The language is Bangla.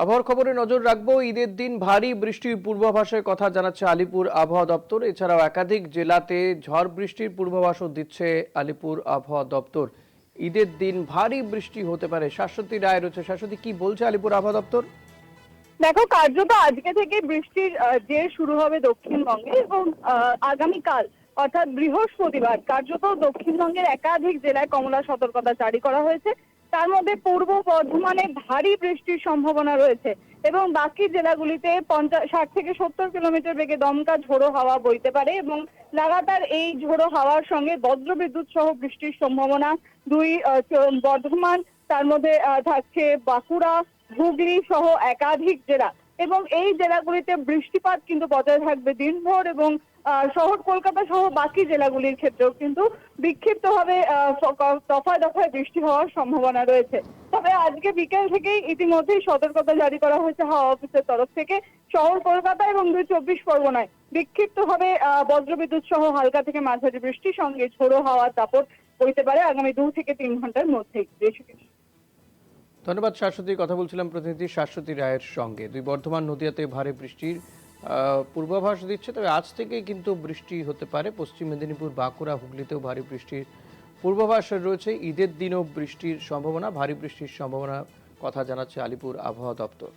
আবহাওয়ার খবরে নজর রাখবো। ঈদের দিন ভারী বৃষ্টির পূর্বাভাসের কথা জানাচ্ছে আলিপুর আবহাওয়া দপ্তর। এছাড়াও একাধিক জেলাতে ঝড় বৃষ্টির পূর্বাভাসও দিচ্ছে আলিপুর আবহাওয়া দপ্তর। ঈদের দিন ভারী বৃষ্টি হতে পারে। শাশ্বতী রায় রয়েছে। শাশ্বতী, কি বলছে আলিপুর আবহাওয়া দপ্তর? দেখো, কার্যত আজকে থেকে বৃষ্টির জের শুরু হবে দক্ষিণবঙ্গে এবং আগামীকাল অর্থাৎ বৃহস্পতিবার কার্যত দক্ষিণবঙ্গের একাধিক জেলায় কমলা সতর্কতা জারি করা হয়েছে। তার মধ্যে পূর্ব বর্ধমানে ভারী বৃষ্টির সম্ভাবনা রয়েছে এবং বাকি জেলাগুলিতে 60 থেকে 70 কিলোমিটার বেগে দমকা ঝোড়ো হাওয়া বইতে পারে এবং লাগাতার এই ঝোড়ো হাওয়ার সঙ্গে বজ্রবিদ্যুৎ সহ বৃষ্টির সম্ভাবনা দুই বর্ধমান, তার মধ্যে থাকছে বাঁকুড়া, হুগলি সহ একাধিক জেলা এবং এই জেলাগুলিতে বৃষ্টিপাত কিন্তু বজায় থাকবে দিনভর এবং শহর কলকাতা সহ বাকি জেলাগুলির ক্ষেত্রেও কিন্তু বিক্ষিপ্তভাবে দফায় দফায় বৃষ্টি হওয়ার সম্ভাবনা রয়েছে। তবে আজকে বিকেল থেকেই ইতিমধ্যেই সতর্কতা জারি করা হয়েছে হাওয়া অফিসের তরফ থেকে। শহর কলকাতা এবং 24 পরগনায় বিক্ষিপ্তভাবে বজ্রবিদ্যুৎ সহ হালকা থেকে মাঝারি বৃষ্টির সঙ্গে ঝোড়ো হাওয়ার দাপট বইতে পারে আগামী 2 থেকে 3 ঘন্টার মধ্যেই। ধন্যবাদ শাশ্বতী। কথা বলছিলাম প্রতিনিধি শাশ্বতী রায়ের সঙ্গে। দুই বর্ধমান নদীয়াতে ভারী বৃষ্টির পূর্বাভাস দিচ্ছে। তবে আজ থেকেই কিন্তু বৃষ্টি হতে পারে। পশ্চিম মেদিনীপুর, বাঁকুড়া, হুগলিতেও ভারী বৃষ্টির পূর্বাভাস রয়েছে। ঈদের দিনও বৃষ্টির সম্ভাবনা, ভারী বৃষ্টির সম্ভাবনা কথা জানাচ্ছে আলিপুর আবহাওয়া দপ্তর।